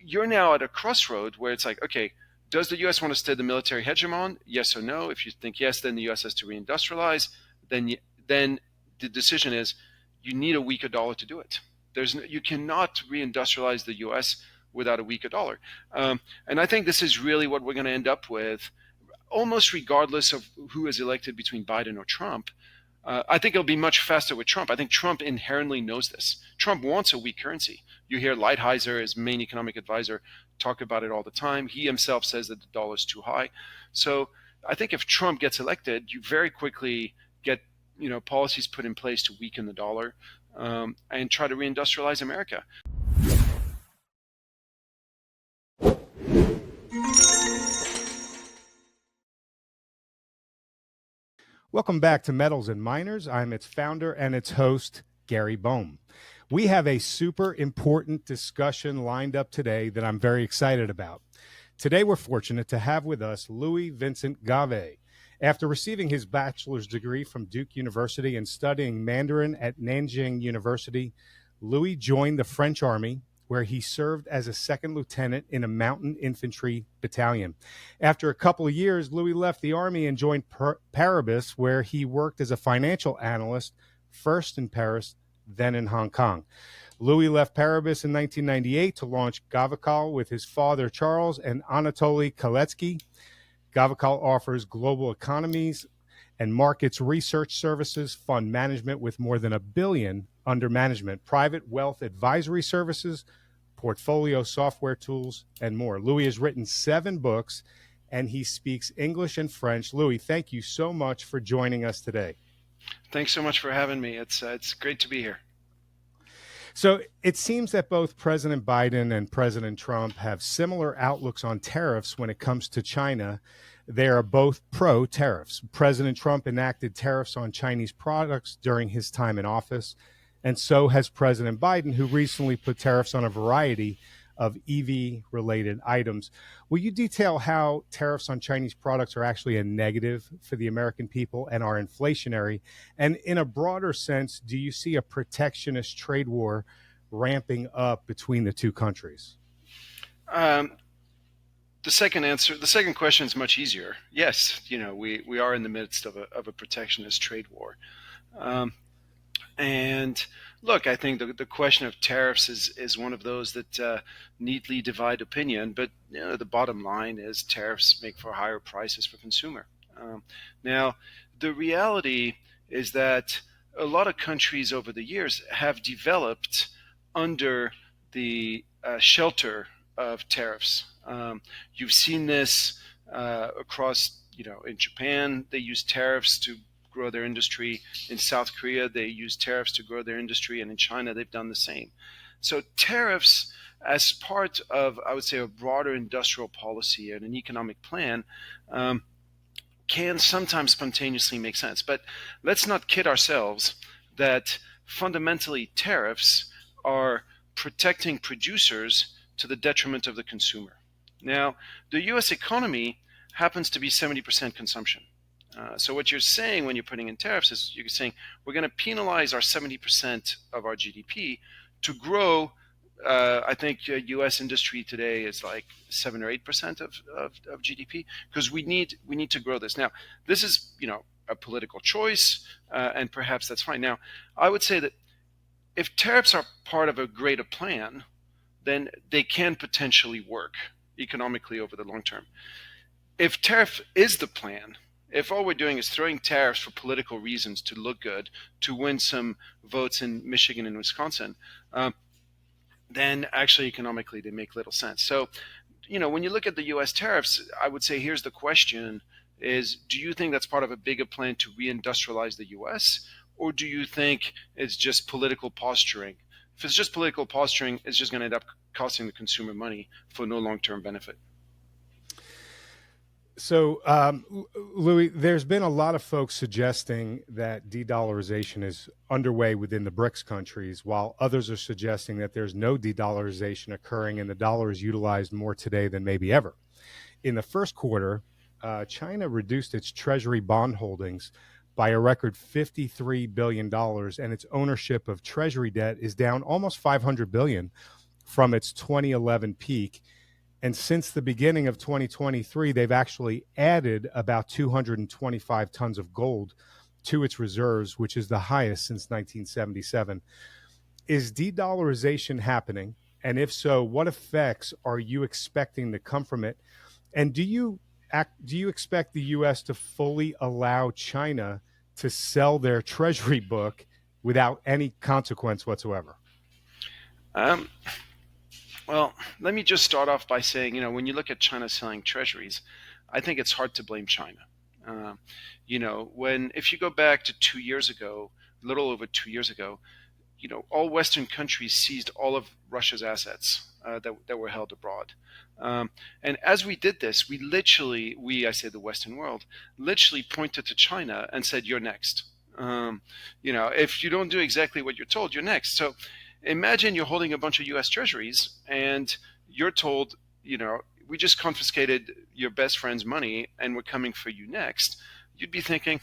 you're now at a crossroad where it's like, okay, does the U.S. want to stay the military hegemon? Yes or no? If you think yes, then the U.S. has to reindustrialize. Then the decision is you need a weaker dollar to do it. You cannot reindustrialize the U.S. without a weaker dollar. And I think this is really what we're going to end up with, almost regardless of who is elected between Biden or Trump. I think it'll be much faster with Trump. I think Trump inherently knows this. Trump wants a weak currency. You hear Lighthizer, his main economic advisor, talk about it all the time. He himself says that the dollar is too high. So I think if Trump gets elected, you very quickly get policies put in place to weaken the dollar and try to reindustrialize America. Welcome back to Metals and Miners. I'm its founder and its host, Gary Bohm. We have a super important discussion lined up today that I'm very excited about. Today, we're fortunate to have with us Louis-Vincent Gave. After receiving his bachelor's degree from Duke University and studying Mandarin at Nanjing University, Louis joined the French Army, where he served as a second lieutenant in a mountain infantry battalion. After a couple of years, Louis left the Army and joined Paribas, where he worked as a financial analyst, first in Paris, then in Hong Kong. Louis left Paribas in 1998 to launch GaveKal with his father, Charles and Anatole Kaletsky. GaveKal offers global economies and markets research services, fund management with more than $1 billion under management, private wealth advisory services, portfolio software tools, and more. Louis has written 7 books, and he speaks English and French. Louis, thank you so much for joining us today. Thanks so much for having me. It's great to be here. So it seems that both President Biden and President Trump have similar outlooks on tariffs when it comes to China. They are both pro-tariffs. President Trump enacted tariffs on Chinese products during his time in office, and so has President Biden, who recently put tariffs on a variety of EV-related items. Will you detail how tariffs on Chinese products are actually a negative for the American people and are inflationary? And in a broader sense, do you see a protectionist trade war ramping up between the two countries? The second question is much easier. Yes, we are in the midst of a protectionist trade war. And look, I think the question of tariffs is one of those that neatly divide opinion. But the bottom line is tariffs make for higher prices for consumer. Now, the reality is that a lot of countries over the years have developed under the shelter of tariffs. You've seen this across, in Japan, they use tariffs to grow their industry. In South Korea, they use tariffs to grow their industry. And in China, they've done the same. So tariffs, as part of, I would say, a broader industrial policy and an economic plan, can sometimes spontaneously make sense. But let's not kid ourselves that fundamentally tariffs are protecting producers to the detriment of the consumer. Now, the U.S. economy happens to be 70% consumption. So what you're saying when you're putting in tariffs is you're saying we're going to penalize our 70% of our GDP to grow. I think U.S. industry today is like 7 or 8% of GDP because we need to grow this. Now, this is a political choice, and perhaps that's fine. Now, I would say that if tariffs are part of a greater plan, then they can potentially work economically over the long term. If tariff is the plan, if all we're doing is throwing tariffs for political reasons to look good, to win some votes in Michigan and Wisconsin, then actually economically they make little sense. So, when you look at the U.S. tariffs, I would say here's the question is, do you think that's part of a bigger plan to reindustrialize the U.S., or do you think it's just political posturing? If it's just political posturing, it's just going to end up costing the consumer money for no long-term benefit. So, Louis, there's been a lot of folks suggesting that de-dollarization is underway within the BRICS countries, while others are suggesting that there's no de-dollarization occurring and the dollar is utilized more today than maybe ever. In the first quarter, China reduced its treasury bond holdings by a record $53 billion, and its ownership of treasury debt is down almost $500 billion from its 2011 peak. And since the beginning of 2023, they've actually added about 225 tons of gold to its reserves, which is the highest since 1977. Is de-dollarization happening? And if so, what effects are you expecting to come from it? And do you expect the U.S. to fully allow China to sell their treasury book without any consequence whatsoever? Well, let me just start off by saying, when you look at China selling treasuries, I think it's hard to blame China. If you go back to 2 years ago, a little over 2 years ago, all Western countries seized all of Russia's assets that were held abroad. And as we did this, I say the Western world, literally pointed to China and said, "You're next." If you don't do exactly what you're told, you're next. So imagine you're holding a bunch of U.S. treasuries and you're told, we just confiscated your best friend's money and we're coming for you next. You'd be thinking,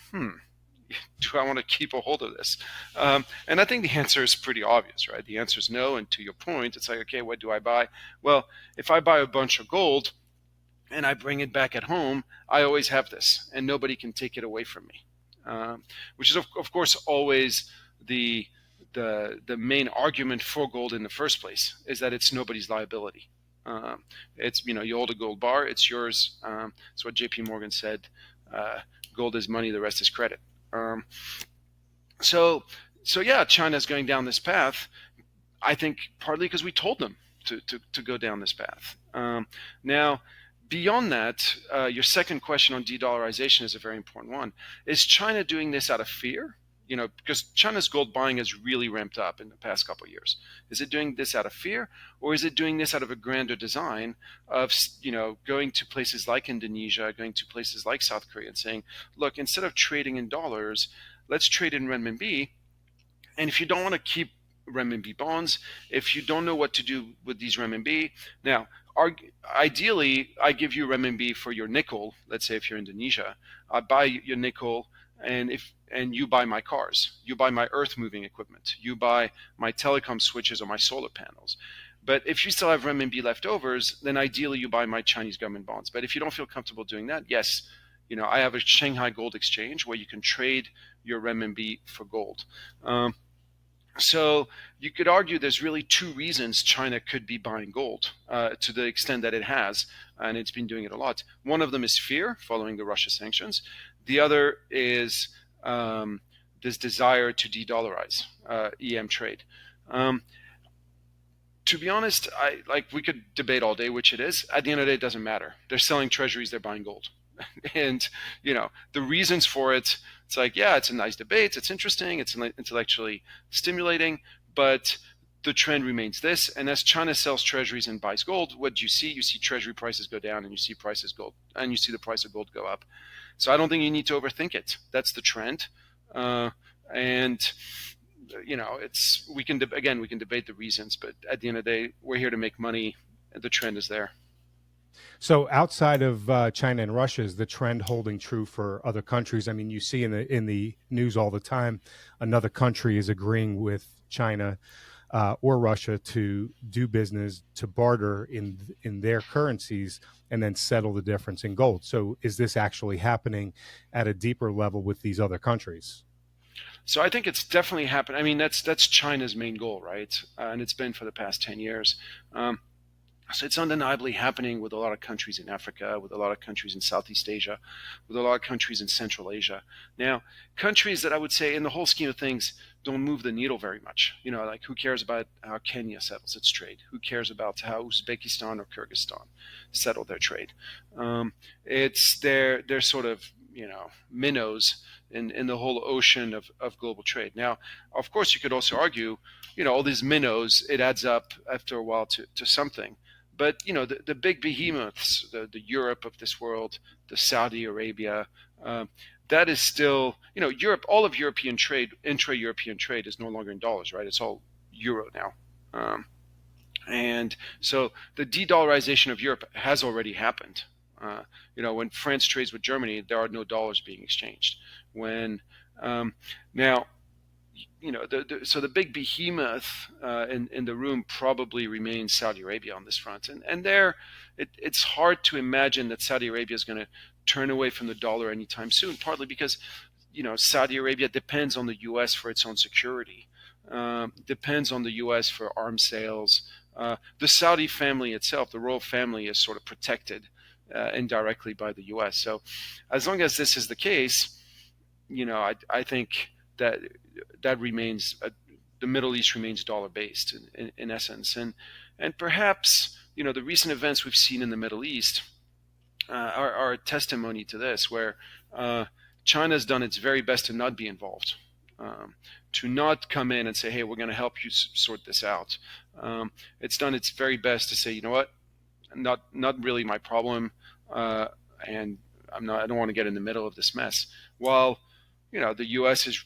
do I want to keep a hold of this? And I think the answer is pretty obvious, right? The answer is no. And to your point, it's like, okay, what do I buy? Well, if I buy a bunch of gold and I bring it back at home, I always have this and nobody can take it away from me, which is, of course, always the main argument for gold in the first place, is that it's nobody's liability. It's, you hold a gold bar, it's yours. It's what JP Morgan said, gold is money, the rest is credit. So yeah, China's going down this path, I think partly because we told them to go down this path. Now, beyond that, your second question on de-dollarization is a very important one. Is China doing this out of fear? Because China's gold buying has really ramped up in the past couple of years. Is it doing this out of fear, or is it doing this out of a grander design of, going to places like Indonesia, going to places like South Korea and saying, look, instead of trading in dollars, let's trade in renminbi. And if you don't want to keep renminbi bonds, if you don't know what to do with these renminbi, now, ideally, I give you renminbi for your nickel. Let's say if you're Indonesia, I buy your nickel, and you buy my cars, you buy my earth moving equipment, you buy my telecom switches or my solar panels. But if you still have renminbi leftovers, then ideally you buy my Chinese government bonds. But if you don't feel comfortable doing that, yes, I have a Shanghai gold exchange where you can trade your renminbi for gold. So you could argue there's really two reasons China could be buying gold to the extent that it has, and it's been doing it a lot. One of them is fear following the Russia sanctions. The other is this desire to de-dollarize EM trade. To be honest, we could debate all day which it is. At the end of the day, it doesn't matter. They're selling treasuries, they're buying gold. And, the reasons for it, it's like, yeah, it's a nice debate, it's interesting, it's intellectually stimulating, but the trend remains this. And as China sells treasuries and buys gold, what do you see? You see treasury prices go down, and you see the price of gold go up. So I don't think you need to overthink it. That's the trend. We can debate the reasons, but at the end of the day, we're here to make money. The trend is there. So outside of China and Russia, is the trend holding true for other countries? I mean, you see in the news all the time, another country is agreeing with China or Russia to do business, to barter in their currencies, and then settle the difference in gold. So is this actually happening at a deeper level with these other countries? So I think it's definitely happened. I mean, that's China's main goal, right? And it's been for the past 10 years. So it's undeniably happening with a lot of countries in Africa, with a lot of countries in Southeast Asia, with a lot of countries in Central Asia. Now, countries that I would say in the whole scheme of things don't move the needle very much. Like who cares about how Kenya settles its trade? Who cares about how Uzbekistan or Kyrgyzstan settle their trade? They're sort of, minnows in the whole ocean of global trade. Now, of course, you could also argue, all these minnows, it adds up after a while to something. But the big behemoths, the Europe of this world, the Saudi Arabia, that is still, Europe. All of European trade, intra-European trade, is no longer in dollars, right? It's all euro now, and so the de-dollarization of Europe has already happened. When France trades with Germany, there are no dollars being exchanged. Now, so the big behemoth in the room probably remains Saudi Arabia on this front, and there it's hard to imagine that Saudi Arabia is going to turn away from the dollar anytime soon. Partly because Saudi Arabia depends on the U.S. for its own security, depends on the U.S. for arms sales. The Saudi family itself, the royal family, is sort of protected indirectly by the U.S. So as long as this is the case, I think that remains the Middle East remains dollar based in essence, and perhaps the recent events we've seen in the Middle East are a testimony to this, where China's done its very best to not be involved, to not come in and say, hey, we're going to help you sort this out. It's done its very best to say, you know what, not really my problem, and I don't want to get in the middle of this mess. While the U.S. is,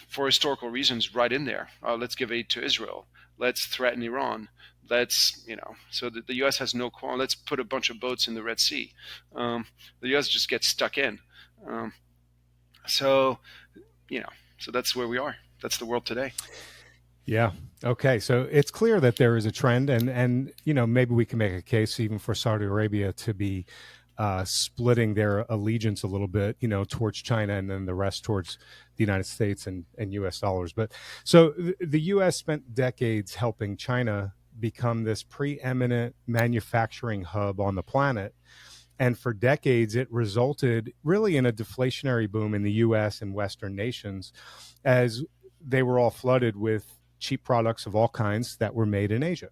for historical reasons, right in there. Let's give aid to Israel. Let's threaten Iran. So that the U.S. has no qualm. Let's put a bunch of boats in the Red Sea. The U.S. just gets stuck in. So that's where we are. That's the world today. Yeah. Okay. So it's clear that there is a trend, and maybe we can make a case even for Saudi Arabia to be splitting their allegiance a little bit, towards China, and then the rest towards the United States and U.S. dollars. But so the U.S. spent decades helping China become this preeminent manufacturing hub on the planet. And for decades, it resulted really in a deflationary boom in the U.S. and Western nations, as they were all flooded with cheap products of all kinds that were made in Asia.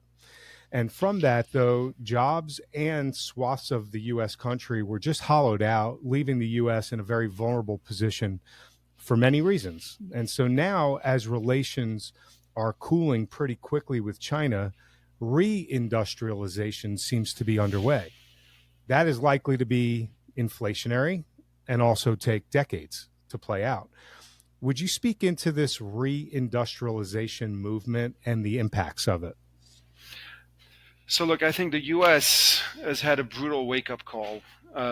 And from that, though, jobs and swaths of the U.S. country were just hollowed out, leaving the U.S. in a very vulnerable position for many reasons. And so now, as relations are cooling pretty quickly with China, re-industrialization seems to be underway. That is likely to be inflationary and also take decades to play out. Would you speak into this re-industrialization movement and the impacts of it? So look, I think the U.S. has had a brutal wake-up call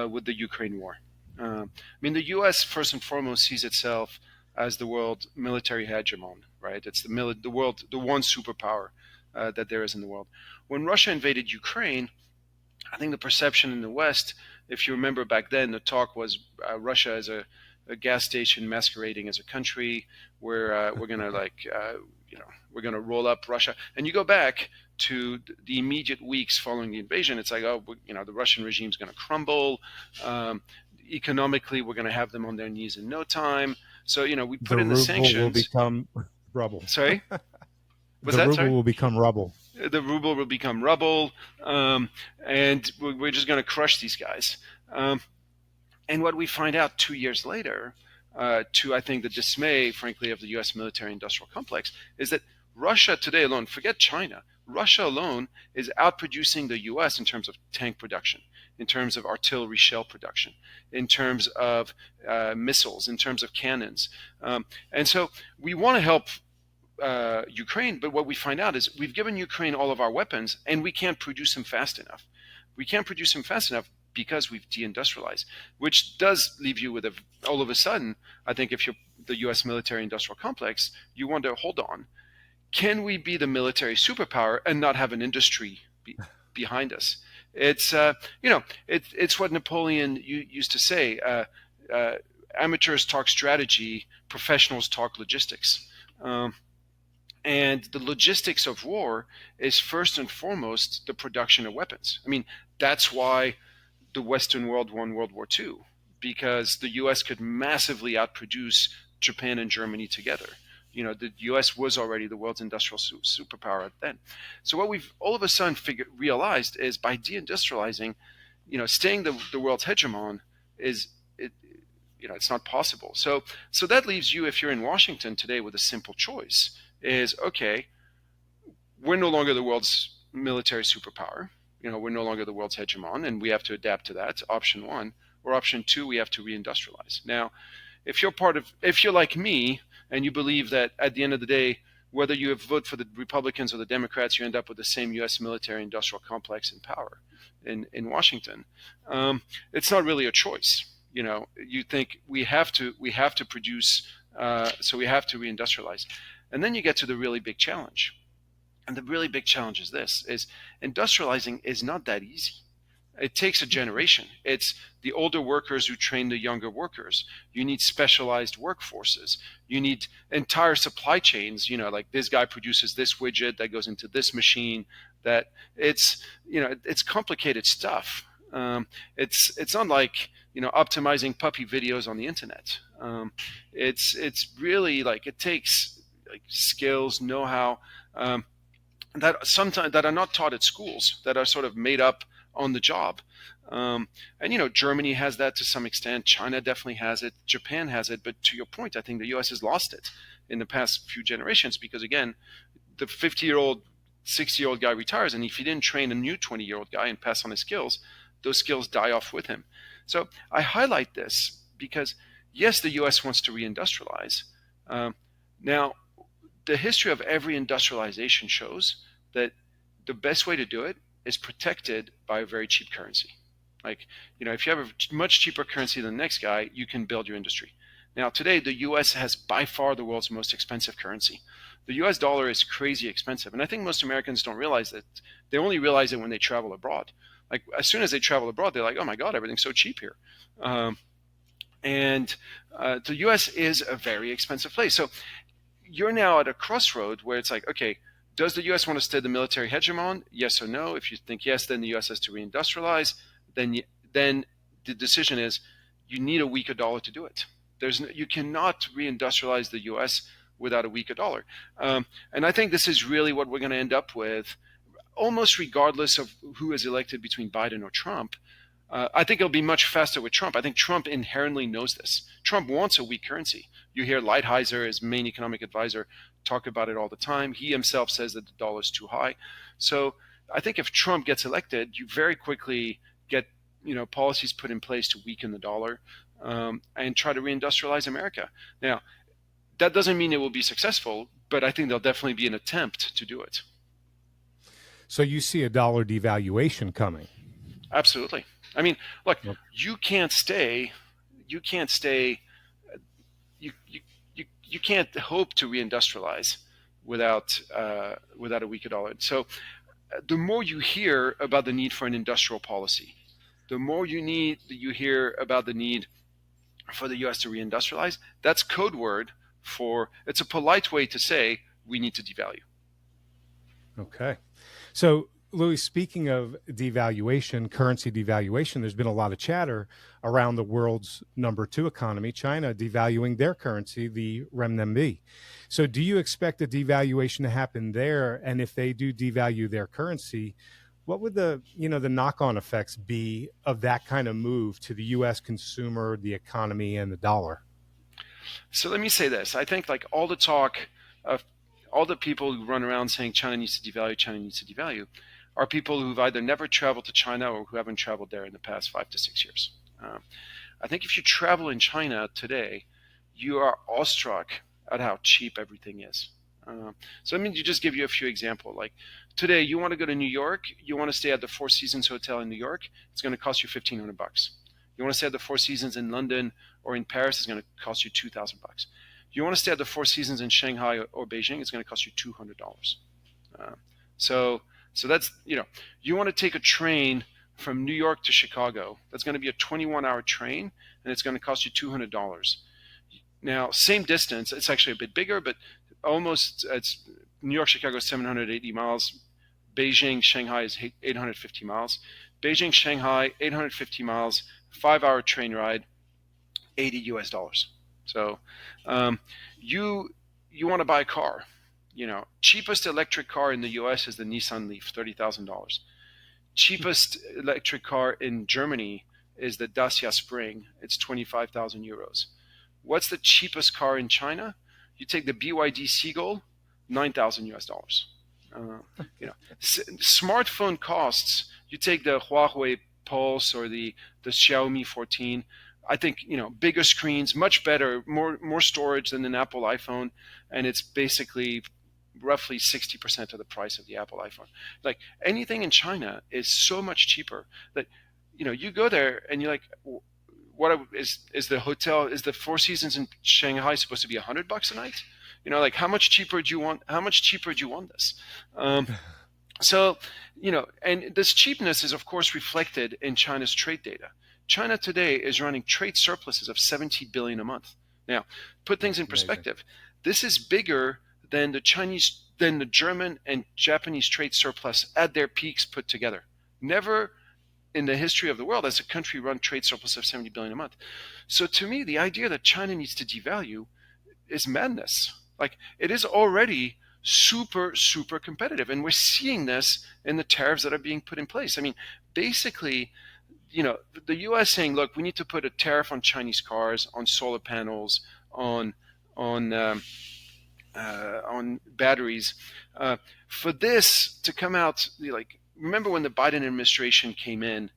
with the Ukraine war. The U.S. first and foremost sees itself as the world military hegemon, right? It's the world, the one superpower that there is in the world. When Russia invaded Ukraine, I think the perception in the West, if you remember back then, the talk was Russia as a gas station masquerading as a country. We're gonna we're gonna roll up Russia. And you go back to the immediate weeks following the invasion, it's like, the Russian regime's going to crumble. Economically, we're going to have them on their knees in no time. So, we put in the sanctions. The ruble will become rubble. Sorry? The ruble will become rubble. The ruble will become rubble, and we're just going to crush these guys. And what we find out 2 years later, to I think the dismay, frankly, of the U.S. military-industrial complex, is that Russia today alone, forget China, Russia alone is outproducing the U.S. in terms of tank production, in terms of artillery shell production, in terms of missiles, in terms of cannons. And so we want to help Ukraine, but what we find out is we've given Ukraine all of our weapons and we can't produce them fast enough. We can't produce them fast enough because we've deindustrialized, which does leave you with all of a sudden, I think if you're the U.S. military-industrial complex, you wonder, hold on, can we be the military superpower and not have an industry behind us? It's it's what Napoleon used to say: amateurs talk strategy, professionals talk logistics. And the logistics of war is first and foremost the production of weapons. That's why the Western world won World War II, because the U.S. could massively outproduce Japan and Germany together. The U.S. was already the world's industrial superpower then. So what we've all of a sudden realized is by deindustrializing, staying the world's hegemon it's not possible. So that leaves you, if you're in Washington today, with a simple choice: is okay, we're no longer the world's military superpower. We're no longer the world's hegemon, and we have to adapt to that. Option one, or option two, we have to reindustrialize. Now, if you're like me, and you believe that at the end of the day, whether you vote for the Republicans or the Democrats, you end up with the same U.S. military-industrial complex in power in Washington. It's not really a choice. You think we have to produce So we have to reindustrialize. And then you get to the really big challenge. And the really big challenge is this, is industrializing is not that easy. It takes a generation. It's the older workers who train the younger workers. You need specialized workforces. You need entire supply chains, like this guy produces this widget that goes into this machine. That it's complicated stuff. It's not like optimizing puppy videos on the internet. It's really like it takes like skills, know-how, that sometimes that are not taught at schools, that are sort of made up on the job. And Germany has that to some extent. China definitely has it. Japan has it. But to your point, I think the U.S. has lost it in the past few generations because, again, the 50-year-old, 60-year-old guy retires, and if he didn't train a new 20-year-old guy and pass on his skills, those skills die off with him. So I highlight this because, yes, the U.S. wants to reindustrialize. Now, the history of every industrialization shows that the best way to do it is protected by a very cheap currency. Like, if you have a much cheaper currency than the next guy, you can build your industry. Now, today, the U.S. has by far the world's most expensive currency. The U.S. dollar is crazy expensive. And I think most Americans don't realize that. They only realize it when they travel abroad. Like, as soon as they travel abroad, they're like, oh my God, everything's so cheap here. And the U.S. is a very expensive place. So you're now at a crossroad where it's like, okay, does the U.S. want to stay the military hegemon? Yes or no? If you think yes, then the U.S. has to reindustrialize. Then the decision is you need a weaker dollar to do it. You cannot reindustrialize the U.S. without a weaker dollar. And I think this is really what we're going to end up with, almost regardless of who is elected between Biden or Trump. I think it'll be much faster with Trump. I think Trump inherently knows this. Trump wants a weak currency. You hear Lighthizer, his main economic advisor, talk about it all the time. He himself says that the dollar is too high. So I think if Trump gets elected, you very quickly get policies put in place to weaken the dollar and try to reindustrialize America. Now, that doesn't mean it will be successful, but I think there'll definitely be an attempt to do it. So you see a dollar devaluation coming? Absolutely. I mean, look, you can't hope to reindustrialize without a weaker dollar. So the more you hear about the need for an industrial policy, the more you hear about the need for the U.S. to reindustrialize. That's code word for, it's a polite way to say we need to devalue. Okay. So Louis, speaking of devaluation, currency devaluation, there's been a lot of chatter around the world's number 2 economy, China, devaluing their currency, the renminbi. So do you expect a devaluation to happen there? And if they do devalue their currency, what would the knock-on effects be of that kind of move to the U.S. consumer, the economy, and the dollar? So let me say this. I think like all the talk of all the people who run around saying China needs to devalue, are people who've either never traveled to China or who haven't traveled there in the past 5 to 6 years. I think if you travel in China today, you are awestruck at how cheap everything is. So let me just give you a few examples. Like today, you want to go to New York, you want to stay at the Four Seasons Hotel in New York, it's going to cost you $1,500. You want to stay at the Four Seasons in London or in Paris, it's going to cost you $2,000. You want to stay at the Four Seasons in Shanghai or Beijing, it's going to cost you $200. So that's, you want to take a train from New York to Chicago. That's going to be a 21-hour train, and it's going to cost you $200. Now, same distance. It's actually a bit bigger, but it's New York, Chicago is 780 miles. Beijing, Shanghai is 850 miles. Beijing, Shanghai, 850 miles, 5-hour train ride, $80. So you want to buy a car. Cheapest electric car in the U.S. is the Nissan Leaf, $30,000. Cheapest electric car in Germany is the Dacia Spring. It's 25,000 euros. What's the cheapest car in China? You take the BYD Seagull, $9,000. Smartphone costs. You take the Huawei Pulse or the Xiaomi 14. I think bigger screens, much better, more storage than an Apple iPhone, and it's basically roughly 60% of the price of the Apple iPhone. Like anything in China is so much cheaper that you go there and you're like, is the Four Seasons in Shanghai supposed to be $100 a night? Like how much cheaper do you want this? So, and this cheapness is of course reflected in China's trade data. China today is running trade surpluses of 70 billion a month. Now, put things in perspective. This is bigger than the German and Japanese trade surplus at their peaks put together. Never in the history of the world has a country run trade surplus of 70 billion a month. So to me, the idea that China needs to devalue is madness. Like, it is already super, super competitive. And we're seeing this in the tariffs that are being put in place. I mean, basically, the U.S. saying, look, we need to put a tariff on Chinese cars, on solar panels, on batteries. For this to come out, like, remember when the Biden administration came in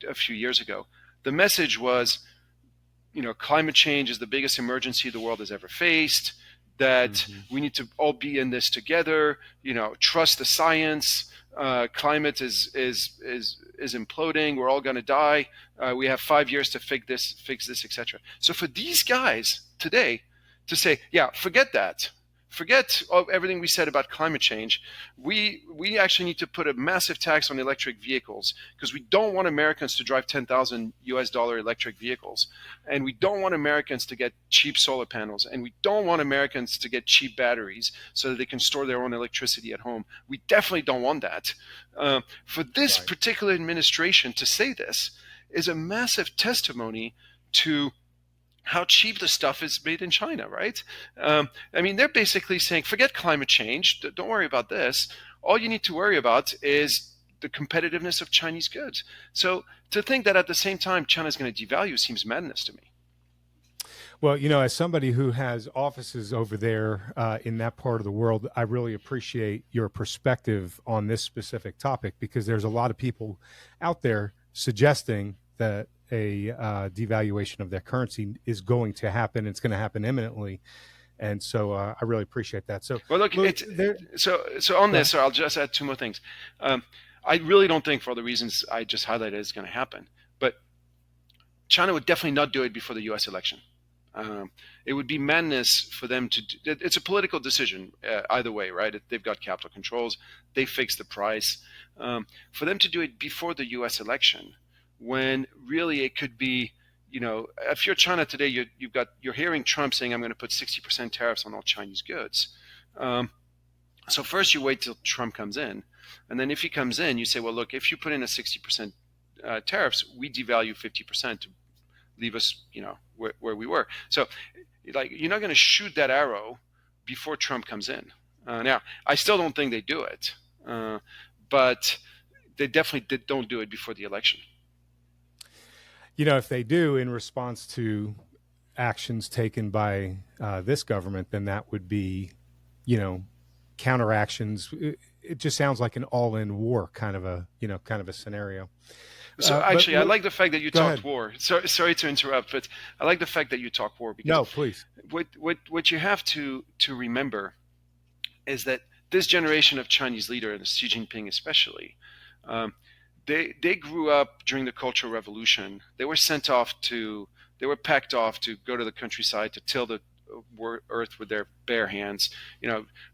a few years ago, the message was, climate change is the biggest emergency the world has ever faced, that we need to all be in this together, trust the science, climate is imploding, we're all going to die, we have 5 years to fix this, etc. So for these guys today to say, yeah, forget everything we said about climate change. We actually need to put a massive tax on electric vehicles because we don't want Americans to drive $10,000 electric vehicles, and we don't want Americans to get cheap solar panels, and we don't want Americans to get cheap batteries so that they can store their own electricity at home. We definitely don't want that. For this particular administration to say this is a massive testimony to how cheap the stuff is made in China, right? I mean, they're basically saying, forget climate change. Don't worry about this. All you need to worry about is the competitiveness of Chinese goods. So to think that at the same time China's going to devalue seems madness to me. Well, as somebody who has offices over there in that part of the world, I really appreciate your perspective on this specific topic, because there's a lot of people out there suggesting that a devaluation of their currency is going to happen. It's going to happen imminently. And so I really appreciate that. So, well, look, so on this, I'll just add two more things. I really don't think, for all the reasons I just highlighted, it's going to happen. But China would definitely not do it before the U.S. election. It would be madness for them to do. It's a political decision either way, right? They've got capital controls. They fix the price. For them to do it before the U.S. election, when really it could be, if you're China today, you're hearing Trump saying, I'm going to put 60% tariffs on all Chinese goods. So first you wait till Trump comes in, and then if he comes in, you say, well, look, if you put in a 60% tariffs, we devalue 50% to leave us, where we were. So, like, you're not going to shoot that arrow before Trump comes in. Now, I still don't think they do it, but they definitely don't do it before the election. If they do in response to actions taken by this government, then that would be, counteractions. It just sounds like an all-in war kind of a scenario. So actually, I like the fact that you talked war. Sorry to interrupt, but I like the fact that you talk war, because no, please. What you have to remember is that this generation of Chinese leaders, Xi Jinping especially, they grew up during the Cultural Revolution. They were packed off to go to the countryside to till the earth with their bare hands.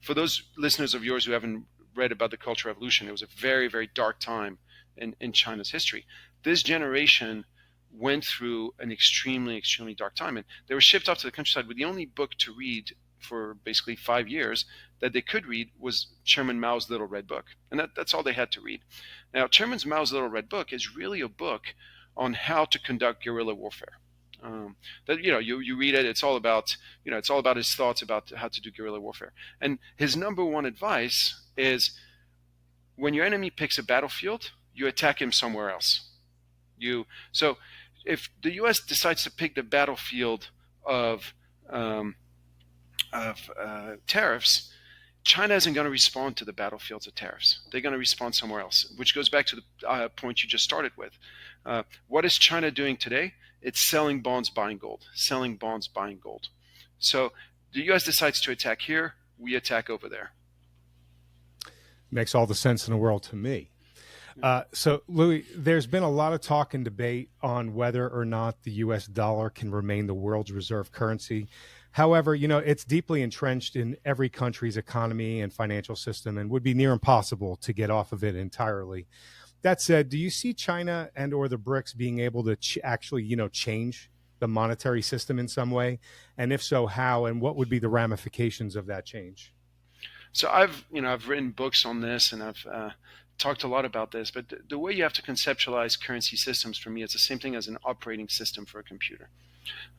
For those listeners of yours who haven't read about the Cultural Revolution, it was a very, very dark time in China's history. This generation went through an extremely, extremely dark time, and they were shipped off to the countryside with the only book to read for basically 5 years that they could read was Chairman Mao's Little Red Book, and that's all they had to read. Now, Chairman Mao's Little Red Book is really a book on how to conduct guerrilla warfare. You read it, it's all about his thoughts about how to do guerrilla warfare. And his number one advice is, when your enemy picks a battlefield, you attack him somewhere else. So if the U.S. decides to pick the battlefield of tariffs, China isn't going to respond to the battlefields of tariffs. They're going to respond somewhere else, which goes back to the point you just started with. What is China doing today? It's selling bonds, buying gold. Selling bonds, buying gold. So the U.S. decides to attack here, we attack over there. Makes all the sense in the world to me. So, Louis, there's been a lot of talk and debate on whether or not the U.S. dollar can remain the world's reserve currency. However, it's deeply entrenched in every country's economy and financial system and would be near impossible to get off of it entirely. That said, do you see China and or the BRICS being able to actually, change the monetary system in some way? And if so, how? And what would be the ramifications of that change? So I've written books on this, and I've talked a lot about this. But the way you have to conceptualize currency systems, for me, it's the same thing as an operating system for a computer.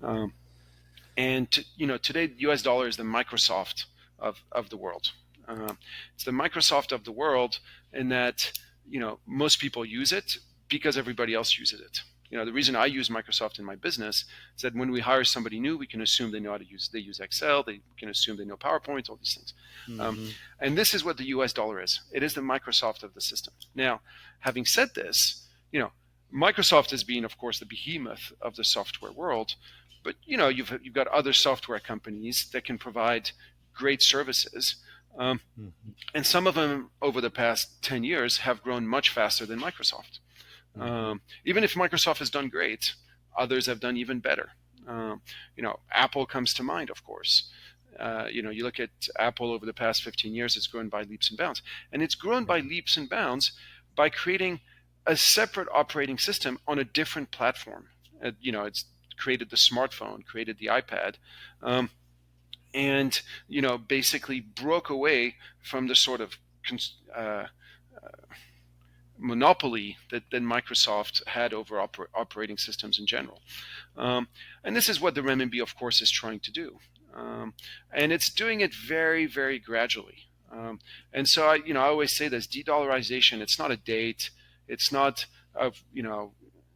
Um, today, the U.S. dollar is the Microsoft of the world. It's the Microsoft of the world in that most people use it because everybody else uses it. The reason I use Microsoft in my business is that when we hire somebody new, we can assume they know how to use. They use Excel. We can assume they know PowerPoint. All these things. Mm-hmm. And this is what the U.S. dollar is. It is the Microsoft of the system. Now, having said this, Microsoft is being, of course, the behemoth of the software world. But you've got other software companies that can provide great services. And some of them over the past 10 years have grown much faster than Microsoft. Even if Microsoft has done great, others have done even better. Apple comes to mind, of course. You look at Apple over the past 15 years, it's grown by leaps and bounds. And it's grown by leaps and bounds by creating a separate operating system on a different platform. It's created the smartphone, created the iPad, and basically broke away from the sort of monopoly that Microsoft had over operating systems in general. And this is what the renminbi, of course, is trying to do. And it's doing it very, very gradually. And so I always say this: de-dollarization. It's not a date. It's not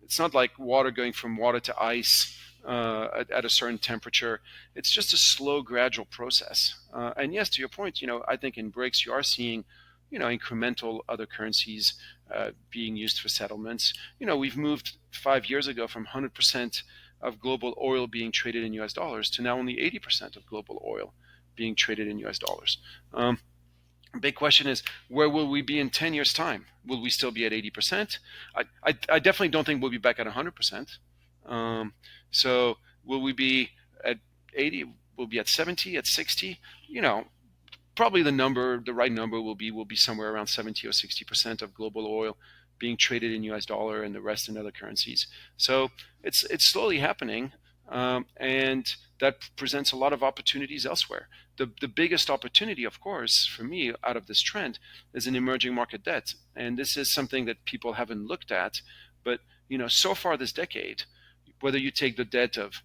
it's not like water going from water to ice at a certain temperature. It's just a slow, gradual process. And yes, to your point, I think in BRICS you are seeing incremental other currencies being used for settlements. We've moved 5 years ago from 100% of global oil being traded in US dollars to now only 80% of global oil being traded in US dollars. Big question is, where will we be in 10 years' time? Will we still be at 80%? I definitely don't think we'll be back at 100%. So will we be at 80? We'll be at 70, at 60? Probably the right number will be somewhere around 70 or 60% of global oil being traded in US dollar and the rest in other currencies. So it's slowly happening, and that presents a lot of opportunities elsewhere. The biggest opportunity, of course, for me out of this trend is an emerging market debt. And this is something that people haven't looked at. But, so far this decade, whether you take the debt of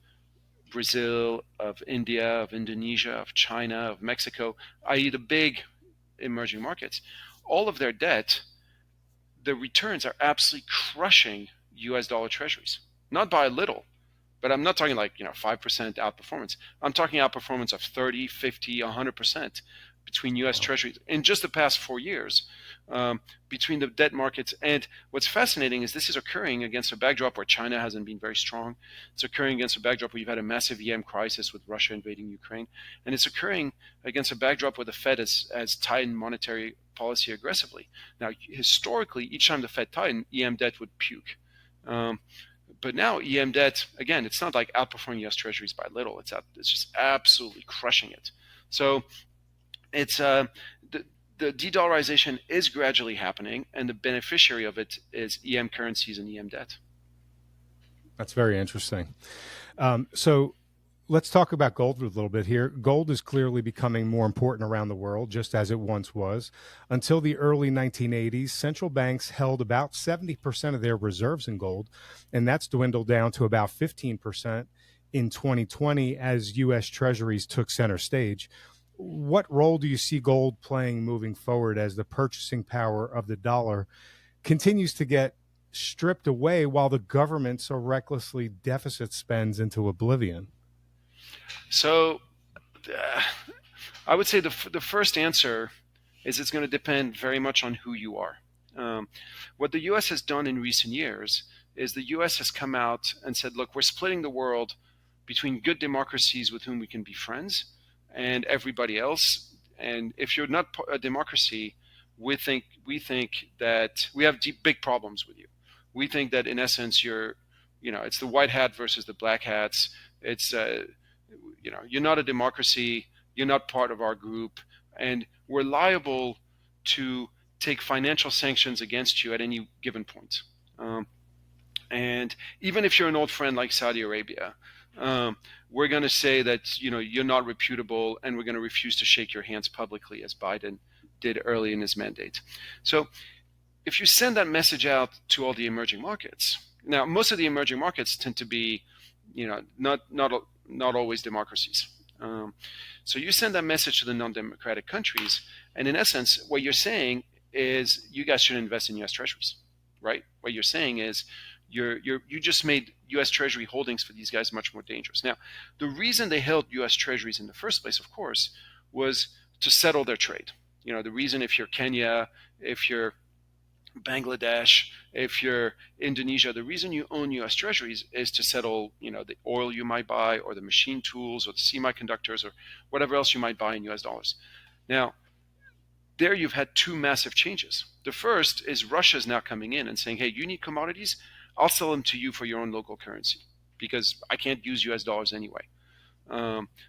Brazil, of India, of Indonesia, of China, of Mexico, i.e. the big emerging markets, all of their debt, the returns are absolutely crushing US dollar treasuries. Not by a little, but I'm not talking like 5% outperformance. I'm talking outperformance of 30, 50, 100% between US treasuries in just the past 4 years, between the debt markets. And what's fascinating is this is occurring against a backdrop where China hasn't been very strong. It's occurring against a backdrop where you've had a massive EM crisis with Russia invading Ukraine. And it's occurring against a backdrop where the Fed has tightened monetary policy aggressively. Now, historically, each time the Fed tightened, EM debt would puke. But now EM debt, again, it's not like outperforming US treasuries by little. It's just absolutely crushing it. So it's the de-dollarization is gradually happening, and the beneficiary of it is EM currencies and EM debt. That's very interesting. So let's talk about gold a little bit here. Gold is clearly becoming more important around the world, just as it once was. Until the early 1980s, central banks held about 70% of their reserves in gold, and that's dwindled down to about 15% in 2020 as U.S. Treasuries took center stage. What role do you see gold playing moving forward as the purchasing power of the dollar continues to get stripped away while the government so recklessly deficit spends into oblivion? So I would say the first answer is it's going to depend very much on who you are. What the U.S. has done in recent years is the U.S. has come out and said, look, we're splitting the world between good democracies with whom we can be friends and everybody else. And if you're not a democracy, we think that we have big problems with you. We think that in essence it's the white hat versus the black hats. It's you're not a democracy. You're not part of our group, and we're liable to take financial sanctions against you at any given point. And even if you're an old friend like Saudi Arabia, we're going to say that you're not reputable, and we're going to refuse to shake your hands publicly, as Biden did early in his mandate. So if you send that message out to all the emerging markets, now most of the emerging markets tend to be, not always democracies. So you send that message to the non-democratic countries, and in essence, what you're saying is you guys should invest in U.S. Treasuries, right? What you're saying is you just made U.S. Treasury holdings for these guys much more dangerous. Now, the reason they held U.S. Treasuries in the first place, of course, was to settle their trade. The reason, if you're Kenya, if you're Bangladesh, if you're Indonesia, the reason you own U.S. Treasuries is to settle, the oil you might buy, or the machine tools, or the semiconductors, or whatever else you might buy in U.S. dollars. Now, there you've had two massive changes. The first is Russia's now coming in and saying, hey, you need commodities? I'll sell them to you for your own local currency, because I can't use U.S. dollars anyway.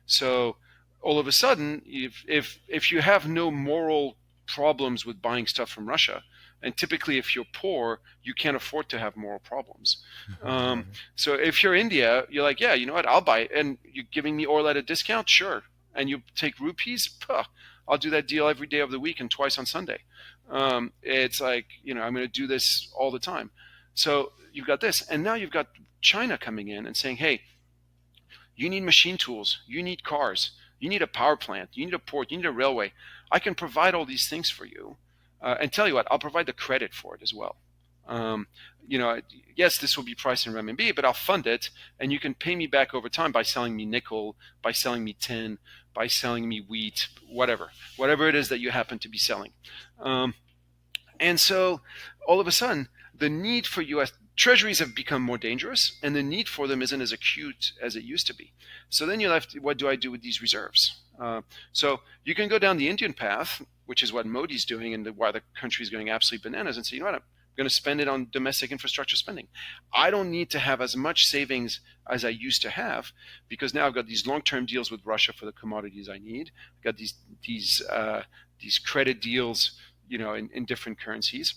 So all of a sudden, if you have no moral problems with buying stuff from Russia, and typically if you're poor, you can't afford to have moral problems. So if you're India, you're like, yeah, you know what, I'll buy it. And you're giving me oil at a discount? Sure. And you take rupees? Puh, I'll do that deal every day of the week and twice on Sunday. It's like, I'm going to do this all the time. So you've got this. And now you've got China coming in and saying, hey, you need machine tools, you need cars, you need a power plant, you need a port, you need a railway. I can provide all these things for you. And tell you what, I'll provide the credit for it as well. Yes, this will be priced in renminbi, but I'll fund it, and you can pay me back over time by selling me nickel, by selling me tin, by selling me wheat, whatever it is that you happen to be selling. And so all of a sudden, the need for U.S. Treasuries have become more dangerous, and the need for them isn't as acute as it used to be. So then you're left, what do I do with these reserves? So you can go down the Indian path, which is what Modi's doing, and why the country is going absolutely bananas, and say, you know what, I'm going to spend it on domestic infrastructure spending. I don't need to have as much savings as I used to have, because now I've got these long-term deals with Russia for the commodities I need. I've got these credit deals, in different currencies.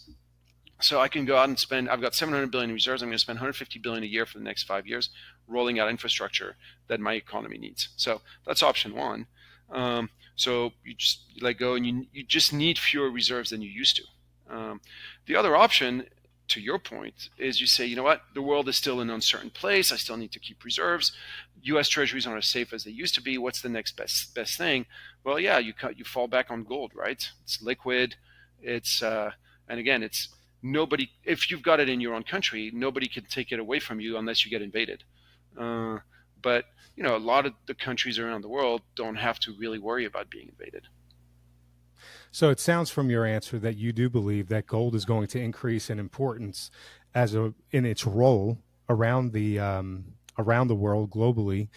So I can go out and spend, I've got 700 billion in reserves. I'm going to spend 150 billion a year for the next 5 years, rolling out infrastructure that my economy needs. So that's option one. So you just let go, and you just need fewer reserves than you used to. The other option, to your point, is you say, you know what, the world is still an uncertain place. I still need to keep reserves. U.S. Treasuries aren't as safe as they used to be. What's the next best thing? Well, yeah, you fall back on gold, right? It's liquid. It's and again, it's nobody. If you've got it in your own country, nobody can take it away from you unless you get invaded. But a lot of the countries around the world don't have to really worry about being invaded. So it sounds from your answer that you do believe that gold is going to increase in importance in its role around the world globally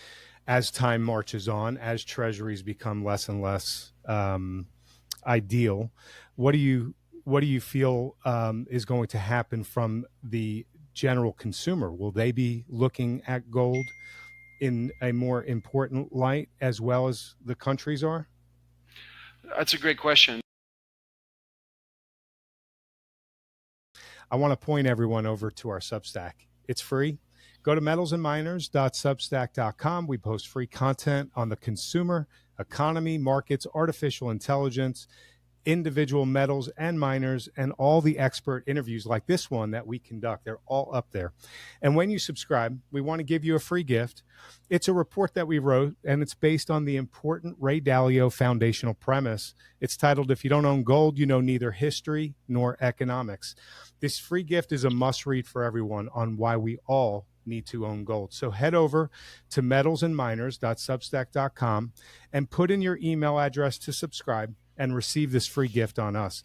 as time marches on, as treasuries become less and less ideal. What do you feel is going to happen from the general consumer? Will they be looking at gold in a more important light as well as the countries are? That's a great question. I want to point everyone over to our Substack. It's free. Go to metalsandminers.substack.com. We post free content on the consumer, economy, markets, artificial intelligence, individual metals and miners, and all the expert interviews like this one that we conduct. They're all up there. And when you subscribe, we want to give you a free gift. It's a report that we wrote, and it's based on the important Ray Dalio foundational premise. It's titled, If You Don't Own Gold, You Know Neither History Nor Economics. This free gift is a must-read for everyone on why we all need to own gold. So head over to metalsandminers.substack.com and put in your email address to subscribe and receive this free gift on us.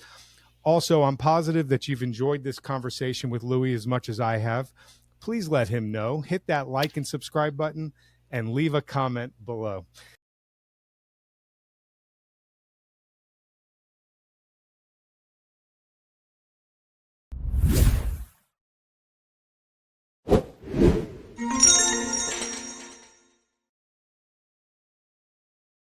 Also, I'm positive that you've enjoyed this conversation with Louis as much as I have. Please let him know. Hit that like and subscribe button and leave a comment below.